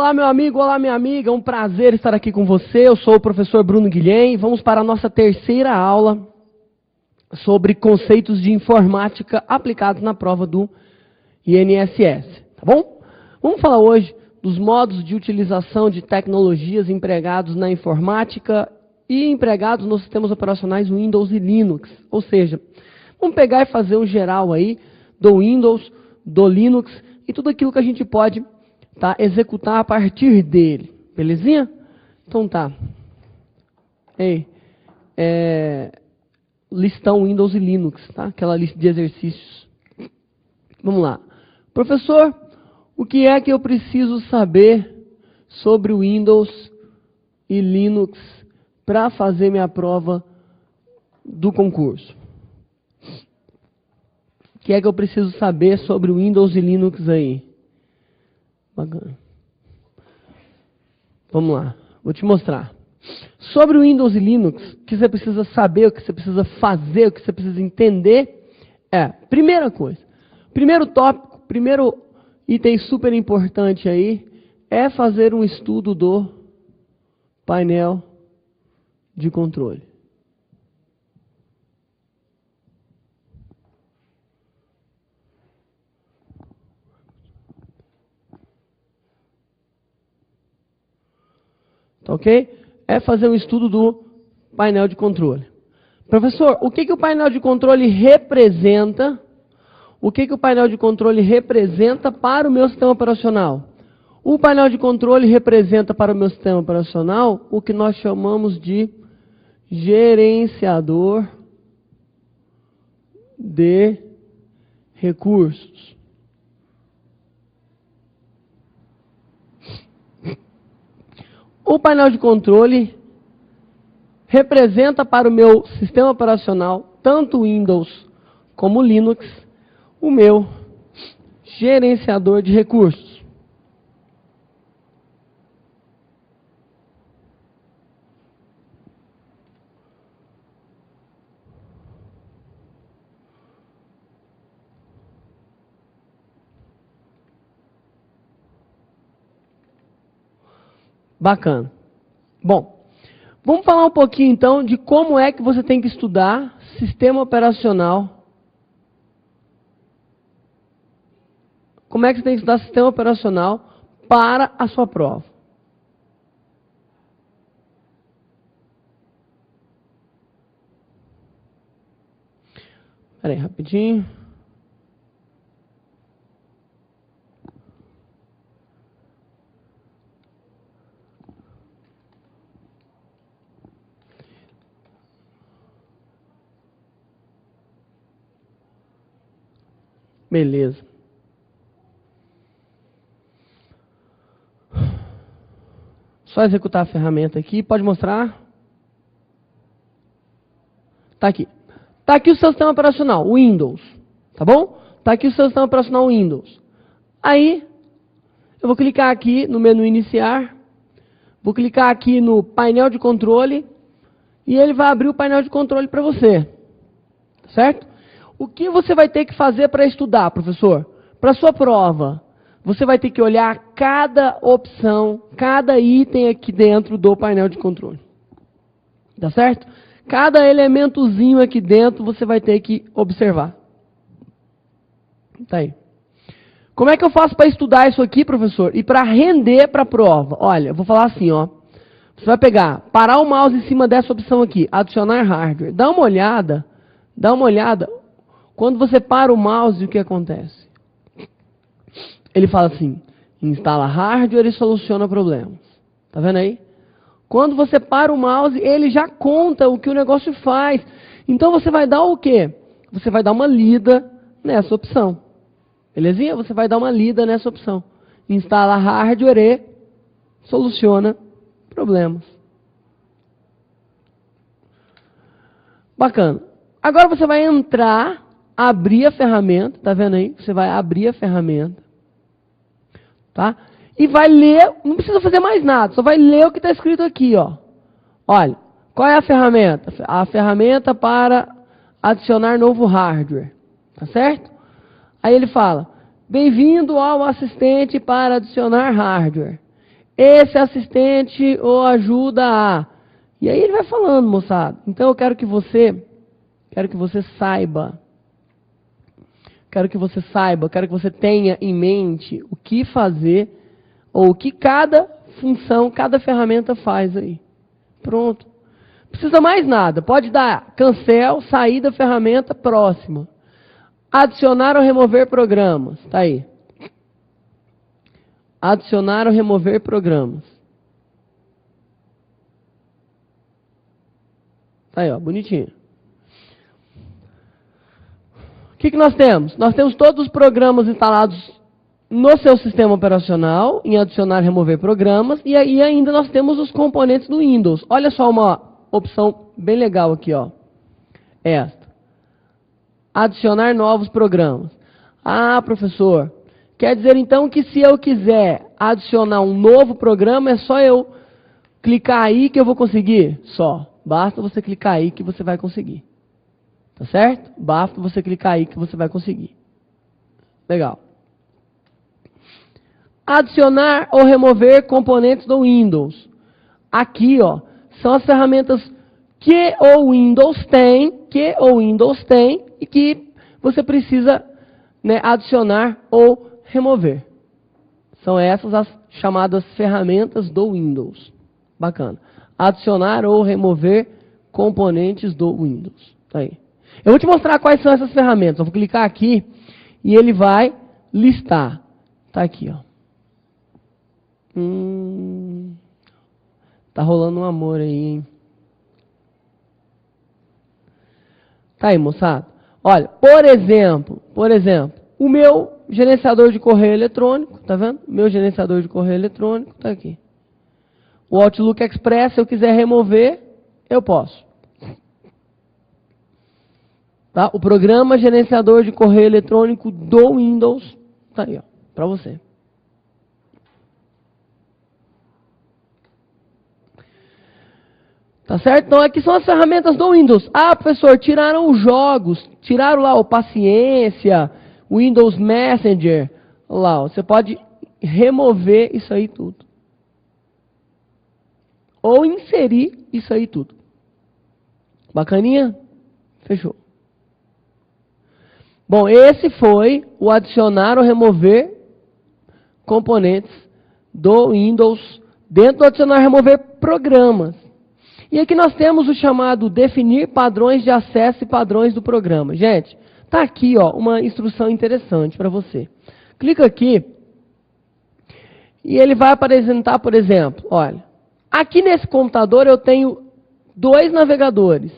Olá, meu amigo, olá, minha amiga, é um prazer estar aqui com você. Eu sou o professor Bruno Guilhem. Vamos para a nossa terceira aula sobre conceitos de informática aplicados na prova do INSS, tá bom? Vamos falar hoje dos modos de utilização de tecnologias empregados na informática e empregados nos sistemas operacionais Windows e Linux. Ou seja, vamos pegar e fazer um geral aí do Windows, do Linux e tudo aquilo que a gente pode executar a partir dele. Belezinha? Então tá. Listão Windows e Linux, tá? Aquela lista de exercícios. Vamos lá. Professor, o que é que eu preciso saber sobre o Windows e Linux para fazer minha prova do concurso? O que é que eu preciso saber sobre o Windows e Linux aí? Bacana. Vamos lá, vou te mostrar. Sobre o Windows e Linux, o que você precisa saber, o que você precisa fazer, o que você precisa entender primeira coisa, primeiro tópico, primeiro item super importante aí, é fazer um estudo do painel de controle. Tá ok? É fazer um estudo do painel de controle. Professor, o que o painel de controle representa? O que o painel de controle representa para o meu sistema operacional? O painel de controle representa para o meu sistema operacional o que nós chamamos de gerenciador de recursos. O painel de controle representa para o meu sistema operacional, tanto Windows como Linux, o meu gerenciador de recursos. Bacana. Bom, vamos falar um pouquinho então de como é que você tem que estudar sistema operacional. Como é que você tem que estudar sistema operacional para a sua prova. Espera aí, rapidinho. Beleza. Só executar a ferramenta aqui. Pode mostrar? Tá aqui. Tá aqui o seu sistema operacional, o Windows. Tá bom? Tá aqui o seu sistema operacional Windows. Aí, eu vou clicar aqui no menu iniciar. Vou clicar aqui no painel de controle. E ele vai abrir o painel de controle para você. Certo? O que você vai ter que fazer para estudar, professor? Para a sua prova, você vai ter que olhar cada opção, cada item aqui dentro do painel de controle. Tá certo? Cada elementozinho aqui dentro você vai ter que observar. Tá aí. Como é que eu faço para estudar isso aqui, professor? E para render para a prova? Olha, eu vou falar assim, ó. Você vai pegar, parar o mouse em cima dessa opção aqui, adicionar hardware. Dá uma olhada. Quando você para o mouse, o que acontece? Ele fala assim, instala hardware e soluciona problemas. Tá vendo aí? Quando você para o mouse, ele já conta o que o negócio faz. Então você vai dar o quê? Você vai dar uma lida nessa opção. Belezinha? Você vai dar uma lida nessa opção. Instala hardware e soluciona problemas. Bacana. Agora você vai entrar, abrir a ferramenta, tá vendo aí? Você vai abrir a ferramenta, tá? E vai ler, não precisa fazer mais nada, só vai ler o que está escrito aqui, ó. Olha, qual é a ferramenta? A ferramenta para adicionar novo hardware, tá certo? Aí ele fala, bem-vindo ao assistente para adicionar hardware. esse assistente ou ajuda a... E aí ele vai falando, moçada. Então eu quero que você saiba, quero que você tenha em mente o que fazer, ou o que cada função, cada ferramenta faz aí. Pronto. Não precisa mais nada. Pode dar cancel, sair da ferramenta, próxima. Adicionar ou remover programas. Tá aí. Adicionar ou remover programas. Tá aí, ó, bonitinho. O que nós temos? Nós temos todos os programas instalados no seu sistema operacional, em adicionar e remover programas, e aí ainda nós temos os componentes do Windows. Olha só uma opção bem legal aqui, ó. Esta. Adicionar novos programas. Ah, professor, quer dizer então que se eu quiser adicionar um novo programa, é só eu clicar aí que eu vou conseguir? Só. Basta você clicar aí que você vai conseguir. Tá certo? Basta você clicar aí que você vai conseguir. Legal. Adicionar ou remover componentes do Windows. Aqui, ó, são as ferramentas que o Windows tem, e que você precisa, né, adicionar ou remover. São essas as chamadas ferramentas do Windows. Bacana. Adicionar ou remover componentes do Windows. Tá aí. Eu vou te mostrar quais são essas ferramentas. Eu vou clicar aqui e ele vai listar. Tá aqui, ó. Tá rolando um amor aí, hein? Tá aí, moçada. Olha, por exemplo, o meu gerenciador de correio eletrônico, tá vendo? Meu gerenciador de correio eletrônico tá aqui. O Outlook Express, se eu quiser remover, eu posso. Tá? O programa gerenciador de correio eletrônico do Windows tá aí, ó, para você. Tá certo? Então aqui são as ferramentas do Windows. Ah, professor, tiraram os jogos, tiraram lá o Paciência, o Windows Messenger, lá, ó, você pode remover isso aí tudo. Ou inserir isso aí tudo. Bacaninha? Fechou. Bom, esse foi o adicionar ou remover componentes do Windows dentro do adicionar ou remover programas. E aqui nós temos o chamado definir padrões de acesso e padrões do programa. Gente, tá aqui, ó, uma instrução interessante para você. Clica aqui e ele vai apresentar, por exemplo, olha, aqui nesse computador eu tenho dois navegadores,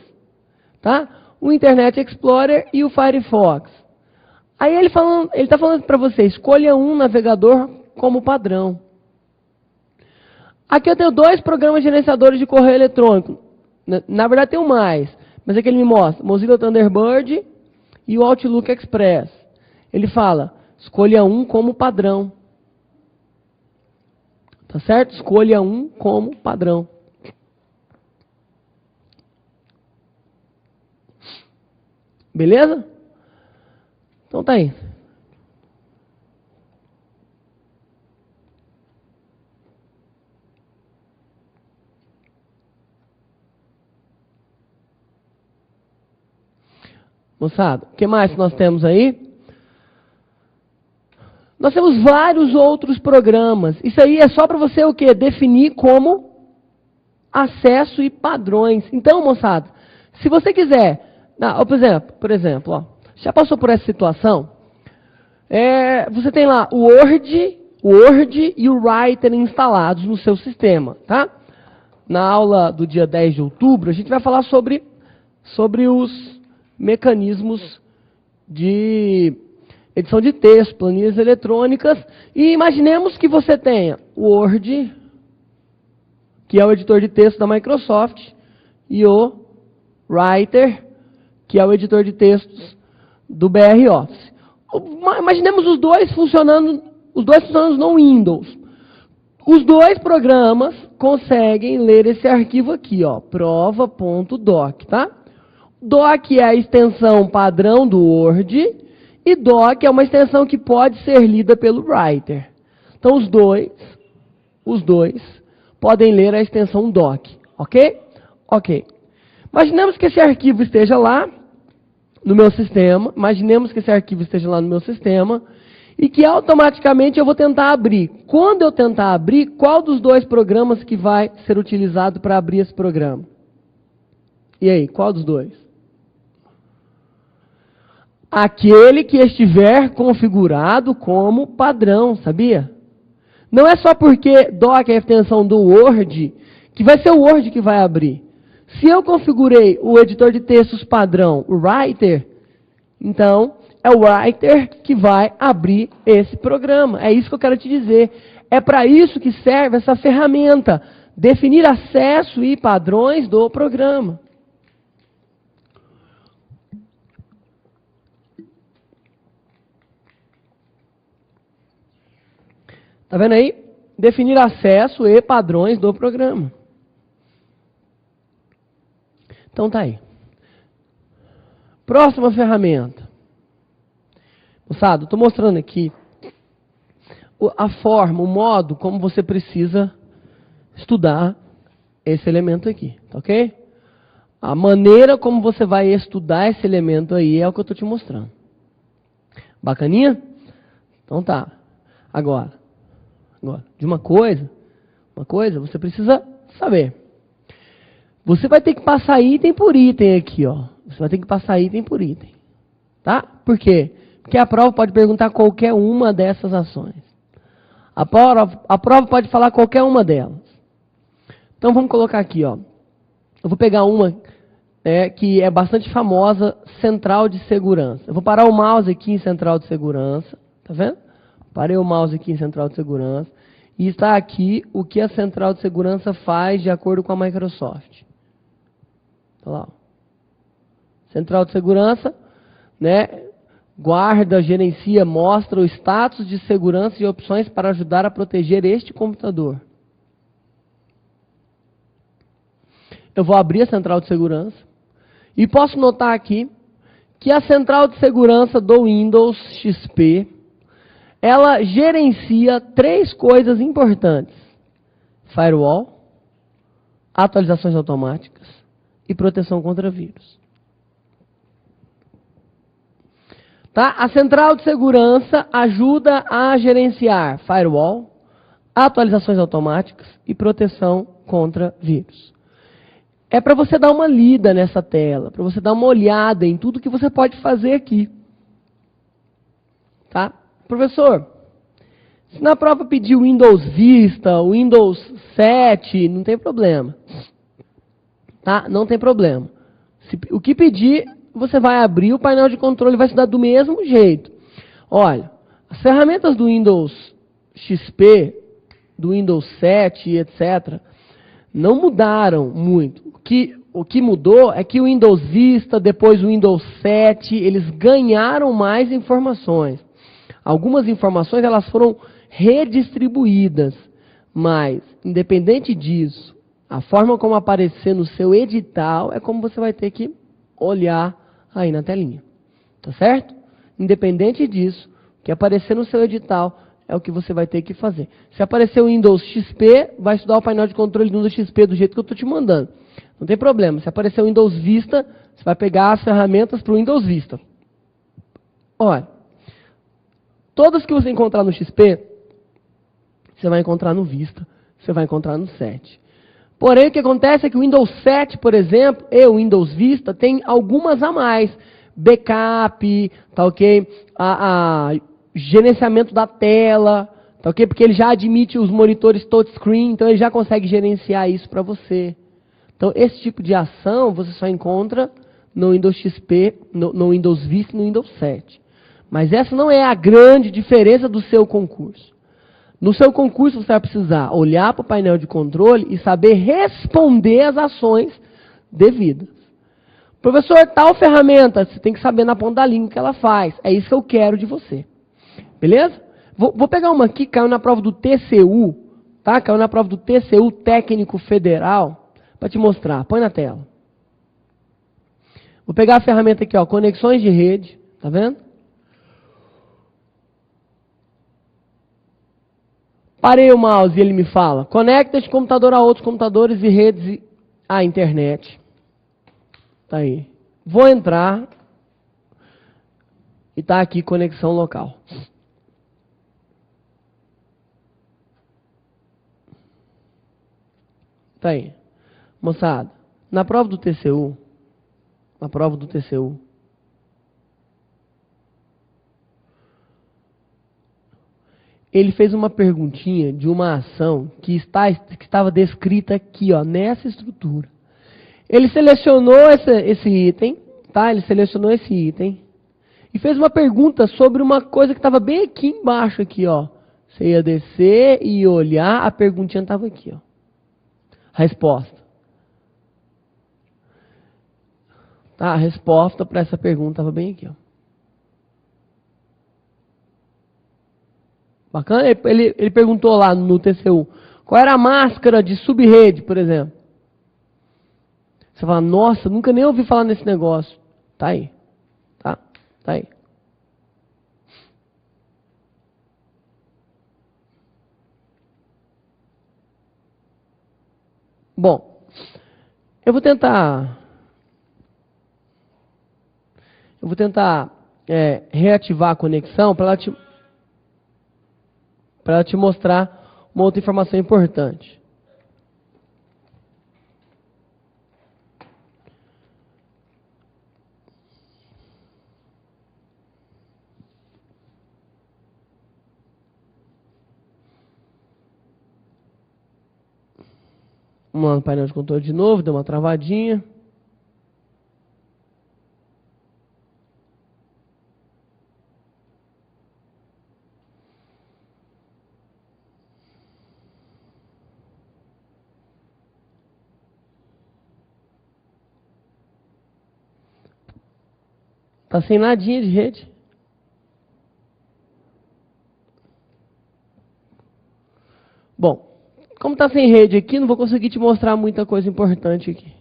tá? O Internet Explorer e o Firefox. Aí ele está falando para você, escolha um navegador como padrão. Aqui eu tenho dois programas gerenciadores de correio eletrônico. Na verdade tem mais, mas aqui ele me mostra Mozilla Thunderbird e o Outlook Express. Ele fala, escolha um como padrão. Tá certo? Escolha um como padrão. Beleza? Então tá aí. Moçada, o que mais nós temos aí? Nós temos vários outros programas. Isso aí é só para você o quê? Definir como acesso e padrões. Então, moçada, se você quiser... por exemplo, ó, já passou por essa situação? Você tem lá o Word e o Writer instalados no seu sistema, tá? Na aula do dia 10 de outubro, a gente vai falar sobre os mecanismos de edição de texto, planilhas eletrônicas, e imaginemos que você tenha o Word, que é o editor de texto da Microsoft, e o Writer, que é o editor de textos do BR Office. Imaginemos os dois funcionando no Windows. Os dois programas conseguem ler esse arquivo aqui, ó, prova.doc, tá? Doc é a extensão padrão do Word e Doc é uma extensão que pode ser lida pelo Writer. Então os dois os dois podem ler a extensão doc, ok? Ok. Imaginemos que esse arquivo esteja lá no meu sistema, e que automaticamente eu vou tentar abrir. Quando eu tentar abrir, qual dos dois programas que vai ser utilizado para abrir esse programa? E aí, qual dos dois? Aquele que estiver configurado como padrão, sabia? Não é só porque doc é a extensão do Word, que vai ser o Word que vai abrir. Se eu configurei o editor de textos padrão, o Writer, então é o Writer que vai abrir esse programa. É isso que eu quero te dizer. É para isso que serve essa ferramenta. Definir acesso e padrões do programa. Tá vendo aí? Definir acesso e padrões do programa. Então tá aí. Próxima ferramenta. Moçada, estou mostrando aqui a forma, o modo como você precisa estudar esse elemento aqui, tá ok? A maneira como você vai estudar esse elemento aí é o que eu estou te mostrando. Bacaninha? Então tá. Agora, de uma coisa você precisa saber. Você vai ter que passar item por item aqui, ó. Você vai ter que passar item por item. Tá? Por quê? Porque a prova pode perguntar qualquer uma dessas ações. A prova pode falar qualquer uma delas. Então vamos colocar aqui, ó. Eu vou pegar uma que é bastante famosa, central de segurança. Eu vou parar o mouse aqui em central de segurança. Tá vendo? Parei o mouse aqui em central de segurança. E está aqui o que a central de segurança faz de acordo com a Microsoft. Tá lá, ó. Central de segurança, né? Guarda, gerencia, mostra o status de segurança e opções para ajudar a proteger este computador. Eu vou abrir a central de segurança e posso notar aqui que a central de segurança do Windows XP, ela gerencia 3 coisas importantes: firewall, atualizações automáticas e proteção contra vírus. Tá? A central de segurança ajuda a gerenciar firewall, atualizações automáticas e proteção contra vírus. É para você dar uma lida nessa tela, para você dar uma olhada em tudo que você pode fazer aqui. Tá? Professor, se na prova pedir o Windows Vista, o Windows 7, não tem problema. Tá? Não tem problema. O que pedir, você vai abrir, o painel de controle vai se dar do mesmo jeito. Olha, as ferramentas do Windows XP, do Windows 7, etc., não mudaram muito. O que mudou é que o Windows Vista, depois o Windows 7, eles ganharam mais informações. Algumas informações elas foram redistribuídas, mas, independente disso, a forma como aparecer no seu edital é como você vai ter que olhar aí na telinha. Tá certo? Independente disso, o que aparecer no seu edital é o que você vai ter que fazer. Se aparecer o Windows XP, vai estudar o painel de controle do Windows XP do jeito que eu estou te mandando. Não tem problema. Se aparecer o Windows Vista, você vai pegar as ferramentas para o Windows Vista. Olha, todas que você encontrar no XP, você vai encontrar no Vista, você vai encontrar no 7. Porém, o que acontece é que o Windows 7, por exemplo, e o Windows Vista tem algumas a mais. Backup, tá ok? Gerenciamento da tela, tá ok? Porque ele já admite os monitores touchscreen, então ele já consegue gerenciar isso para você. Então, esse tipo de ação você só encontra no Windows XP, no Windows Vista e no Windows 7. Mas essa não é a grande diferença do seu concurso. No seu concurso você vai precisar olhar para o painel de controle e saber responder às ações devidas. Professor, tal ferramenta, você tem que saber na ponta da língua o que ela faz. É isso que eu quero de você. Beleza? Vou pegar uma aqui, caiu na prova do TCU, tá? Caiu na prova do TCU Técnico Federal, para te mostrar. Põe na tela. Vou pegar a ferramenta aqui, ó, conexões de rede, tá vendo? Parei o mouse e ele me fala, conecta este computador a outros computadores e redes à internet. Tá aí. Vou entrar e tá aqui conexão local. Tá aí. Moçada, na prova do TCU, ele fez uma perguntinha de uma ação que estava descrita aqui, ó, nessa estrutura. Ele selecionou esse item, tá? Ele selecionou esse item e fez uma pergunta sobre uma coisa que estava bem aqui embaixo, aqui, ó. Você ia descer e olhar, a perguntinha estava aqui, ó. A resposta. Tá? A resposta para essa pergunta estava bem aqui, ó. Bacana? Ele perguntou lá no TCU, qual era a máscara de subrede, por exemplo? Você fala, nossa, nunca nem ouvi falar nesse negócio. Tá aí. Tá? Tá aí. Bom, eu vou tentar reativar a conexão para ela te mostrar uma outra informação importante. Vamos lá no painel de controle de novo, deu uma travadinha. Tá sem nadinha de rede. Bom, como tá sem rede aqui, não vou conseguir te mostrar muita coisa importante aqui.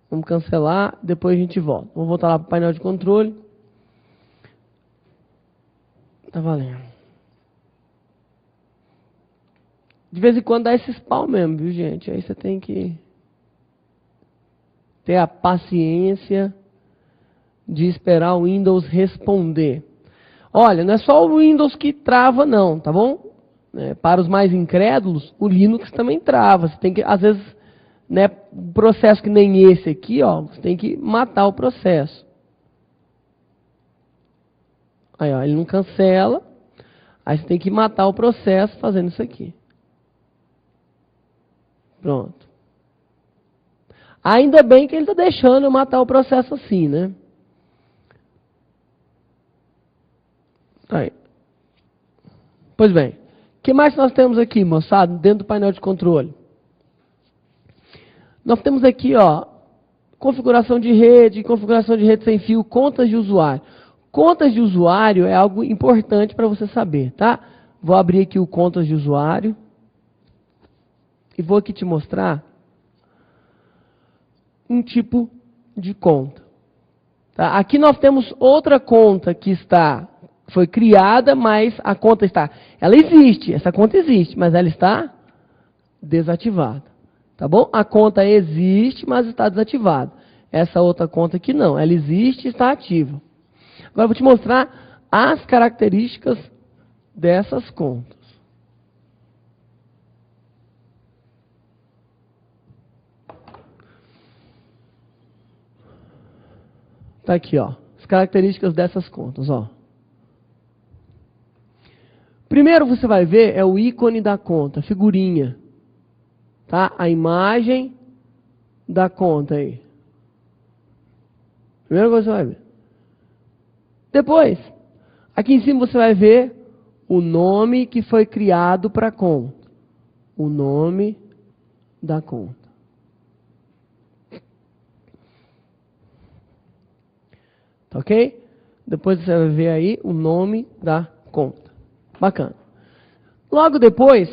Vamos cancelar, depois a gente volta. Vamos voltar lá para o painel de controle. Tá valendo. De vez em quando dá esse spawn mesmo, viu, gente? Aí você tem que ter a paciência de esperar o Windows responder. Olha, não é só o Windows que trava não, tá bom? Para os mais incrédulos, o Linux também trava. Você tem que, às vezes, né, um processo que nem esse aqui, ó, você tem que matar o processo. Aí, ó, ele não cancela. Aí você tem que matar o processo fazendo isso aqui. Pronto. Ainda bem que ele está deixando eu matar o processo assim, né? Aí. Pois bem. O que mais nós temos aqui, moçada, dentro do painel de controle? Nós temos aqui, ó, configuração de rede sem fio, contas de usuário. Contas de usuário é algo importante para você saber, tá? Vou abrir aqui o contas de usuário e vou aqui te mostrar um tipo de conta. Tá? Aqui nós temos outra conta que foi criada, mas a conta ela existe, essa conta existe, mas ela está desativada. Tá bom? A conta existe, mas está desativada. Essa outra conta aqui não, ela existe e está ativa. Agora eu vou te mostrar as características dessas contas. Tá aqui, ó, as características dessas contas, ó. Primeiro você vai ver é o ícone da conta, figurinha. Tá? A imagem da conta aí. Primeira coisa que você vai ver. Depois, aqui em cima você vai ver o nome que foi criado para a conta. O nome da conta. Tá ok? Depois você vai ver aí o nome da conta. Bacana. Logo depois,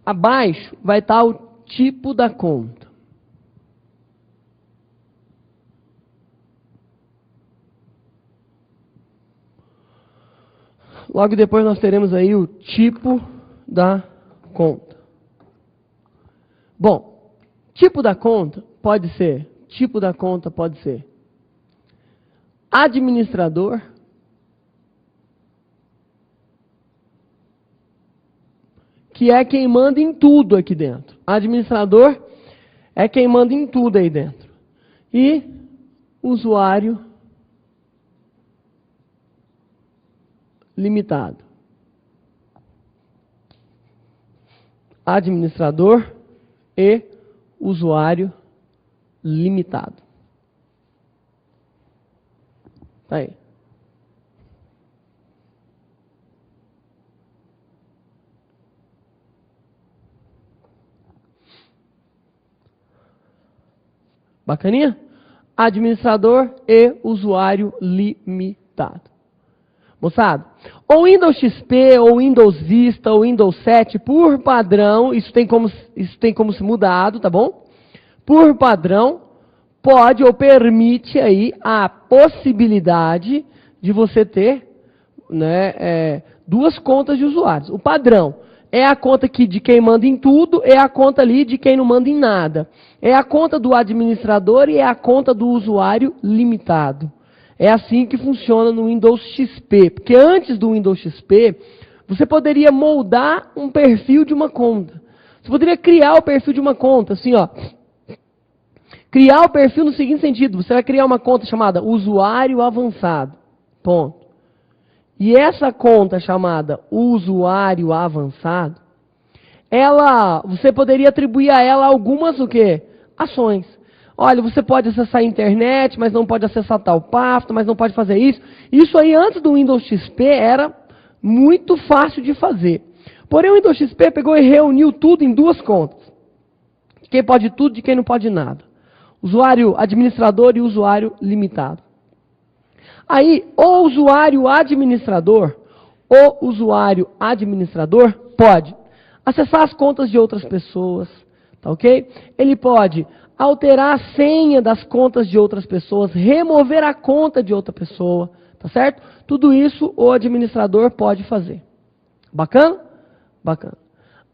abaixo, vai estar o tipo da conta. Logo depois nós teremos aí o tipo da conta. Bom, tipo da conta pode ser administrador, que é quem manda em tudo aqui dentro. Administrador é quem manda em tudo aí dentro. E usuário limitado. Administrador e usuário limitado. Tá aí. Bacaninha? Administrador e usuário limitado. Moçada, ou Windows XP, ou Windows Vista, ou Windows 7, por padrão, isso tem como se mudado, tá bom? Por padrão, pode ou permite aí a possibilidade de você ter, né, duas contas de usuários. O padrão é a conta aqui de quem manda em tudo, é a conta ali de quem não manda em nada. É a conta do administrador e é a conta do usuário limitado. É assim que funciona no Windows XP. Porque antes do Windows XP, você poderia moldar um perfil de uma conta. Você poderia criar o perfil de uma conta, assim, ó. Criar o perfil no seguinte sentido. Você vai criar uma conta chamada usuário avançado. Ponto. E essa conta chamada usuário avançado, você poderia atribuir a ela algumas o quê? Ações. Olha, você pode acessar a internet, mas não pode acessar tal pasta, mas não pode fazer isso. Isso aí, antes do Windows XP, era muito fácil de fazer. Porém, o Windows XP pegou e reuniu tudo em duas contas. Quem pode tudo, de quem não pode nada. Usuário administrador e usuário limitado. Aí, o usuário administrador pode acessar as contas de outras pessoas, tá ok? Ele pode alterar a senha das contas de outras pessoas, remover a conta de outra pessoa, tá certo? Tudo isso o administrador pode fazer. Bacana? Bacana.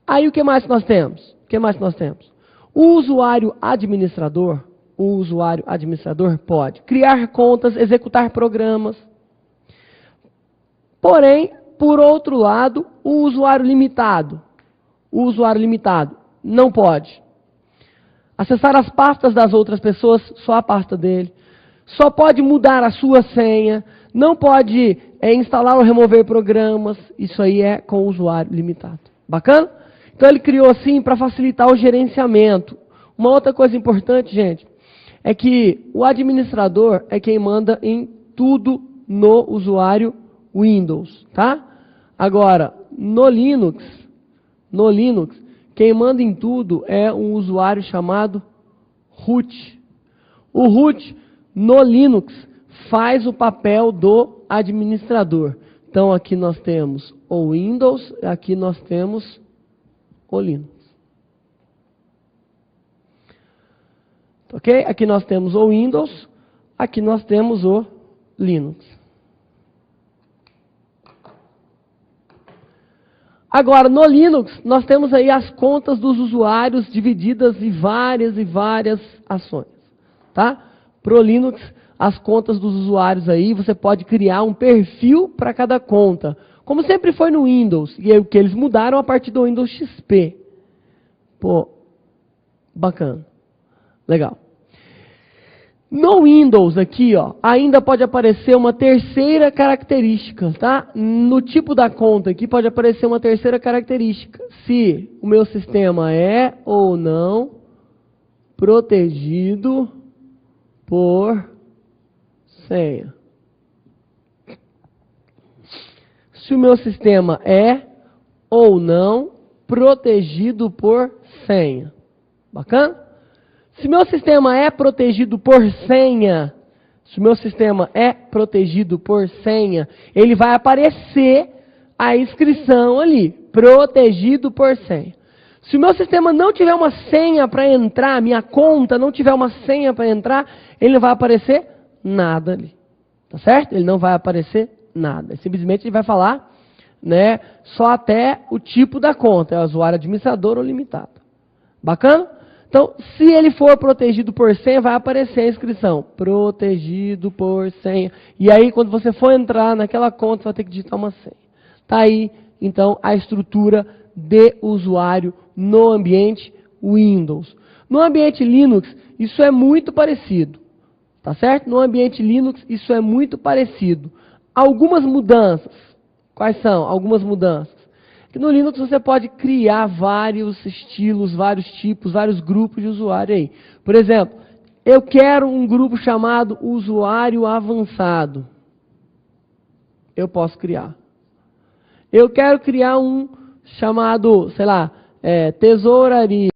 Aí o que mais nós temos? O usuário administrador pode criar contas, executar programas. Porém, por outro lado, o usuário limitado não pode acessar as pastas das outras pessoas, só a pasta dele. Só pode mudar a sua senha, não pode instalar ou remover programas. Isso aí é com o usuário limitado. Bacana? Então ele criou assim para facilitar o gerenciamento. Uma outra coisa importante, gente, é que o administrador é quem manda em tudo no usuário Windows, tá? Agora, no Linux, quem manda em tudo é um usuário chamado root. O root, no Linux, faz o papel do administrador. Então, aqui nós temos o Windows, aqui nós temos o Linux. Ok? Aqui nós temos o Windows, aqui nós temos o Linux. Agora, no Linux, nós temos aí as contas dos usuários divididas em várias ações. Tá? Pro Linux, as contas dos usuários aí, você pode criar um perfil para cada conta. Como sempre foi no Windows, e é o que eles mudaram a partir do Windows XP. Pô, bacana. Legal. No Windows aqui, ó, ainda pode aparecer uma terceira característica, tá? No tipo da conta aqui pode aparecer uma terceira característica. Se o meu sistema é ou não protegido por senha. Se o meu sistema é ou não protegido por senha. Bacana? Se meu sistema é protegido por senha, ele vai aparecer a inscrição ali, protegido por senha. Se o meu sistema não tiver uma senha para entrar, minha conta não tiver uma senha para entrar, ele não vai aparecer nada ali. Tá certo? Ele não vai aparecer nada. Simplesmente ele vai falar né, só até o tipo da conta, é usuário administrador ou limitado. Bacana? Então, se ele for protegido por senha, vai aparecer a inscrição. Protegido por senha. E aí, quando você for entrar naquela conta, você vai ter que digitar uma senha. Tá aí, então, a estrutura de usuário no ambiente Windows. No ambiente Linux, isso é muito parecido. Tá certo? No ambiente Linux, isso é muito parecido. Algumas mudanças. Quais são algumas mudanças? Que no Linux você pode criar vários estilos, vários tipos, vários grupos de usuário aí. Por exemplo, eu quero um grupo chamado usuário avançado. Eu posso criar. Eu quero criar um chamado, sei lá, tesouraria.